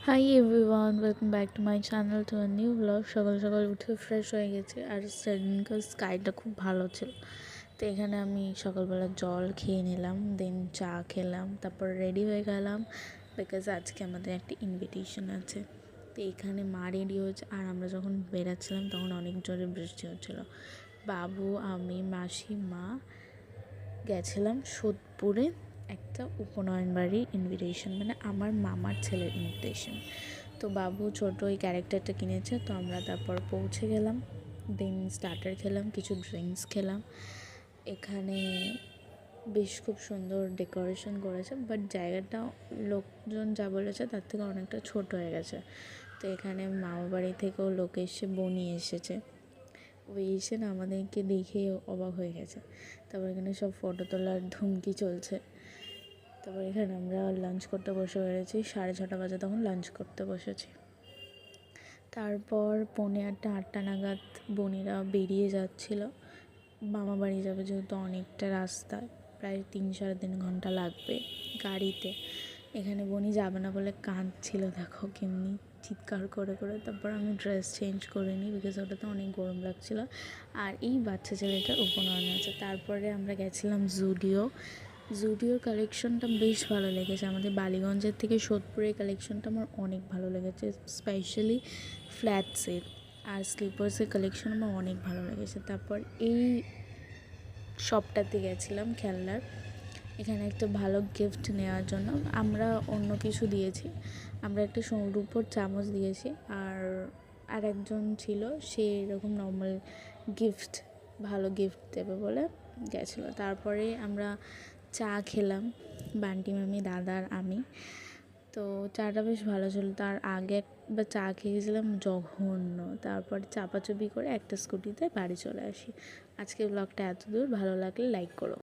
Hi everyone, welcome back to my channel to a new blog. সকাল সকাল উঠে fresh হয়ে গেছে, আর সেদিনকার স্কাইটা খুব ভালো ছিল। তো এখানে আমি সকালবেলা জল খেয়ে নিলাম, দেন চা খেলাম, তারপর রেডি হয়ে গেলাম বিকজ আজকে আমাদের একটা ইনভিটেশন আছে। তো এখানে মা রেডি হয়েছে, আর আমরা যখন বেরাচ্ছিলাম তখন অনেক জোরে বৃষ্টি হচ্ছিলো। বাবু, আমি, মাসি, মা গেছিলাম সোদপুরে একটা উপনয়ন বাড়ির ইনভিটেশন, মানে আমার মামার ছেলের ইনভিটেশন। তো বাবু ছোট ওই ক্যারেক্টারটা কিনেছে, তো আমরা তারপর পৌঁছে গেলাম। দেন স্টার্টার খেলাম, কিছু ড্রিঙ্কস খেলাম। এখানে বেশ খুব সুন্দর ডেকোরেশন করেছে, বাট জায়গাটা লোকজন যা বলেছে তার থেকে অনেকটা ছোট হয়ে গেছে। তো এখানে মামা বাড়ি থেকেও লোক এসে বনি এসেছে, ওই এসে না আমাদেরকে দেখে অবাক হয়ে গেছে। তারপর এখানে সব ফটো তোলার ধুমকি চলছে। তারপর এখানে আমরা লাঞ্চ করতে বসে পেরেছি, 6:30 বাজে তখন লাঞ্চ করতে বসেছি। তারপর 7:45-8টা নাগাদ বনিরা বেরিয়ে যাচ্ছিল, মামা বাড়ি যাবে, যেহেতু অনেকটা রাস্তা, প্রায় 3-3.5 ঘন্টা লাগবে গাড়িতে। এখানে বনি যাবে না বলে কাঁদছিল, দেখো কেমনি চিৎকার করে করে। তারপর আমি ড্রেস চেঞ্জ করে নিই বিকজ ওটাতে অনেক গরম লাগছিল, আর এই বাচ্চা ছেলেটার উপনয়ন আছে। তারপরে আমরা গেছিলাম জুডিওর কালেকশনটা বেশ ভালো লেগেছে। আমাদের বালিগঞ্জের থেকে সোদপুরের কালেকশনটা আমার অনেক ভালো লেগেছে, স্পেশালি ফ্ল্যাটসের আর স্লিপার্সের কালেকশন আমার অনেক ভালো লেগেছে। তারপর এই শপটাতে গেছিলাম খেলনার, এখানে একটা ভালো গিফট নেওয়ার জন্য। আমরা অন্য কিছু দিয়েছি, আমরা একটা রূপোর চামচ দিয়েছি, আর একজন ছিল, সে এরকম নর্মাল গিফট, ভালো গিফট দেবে বলে গেছিলো। তারপরে আমরা চা খেলাম, বান্টি, মামি, দাদা আর আমি। তো চাটা বেশ ভালো ছিল। তার আগে একবার চা খেয়েছিলাম জঘন্য, তারপর চাপাচুপি করে একটা স্কুটিতে বাড়ি চলে আসি। আজকের ব্লগটা এত দূর, ভালো লাগলে লাইক করো।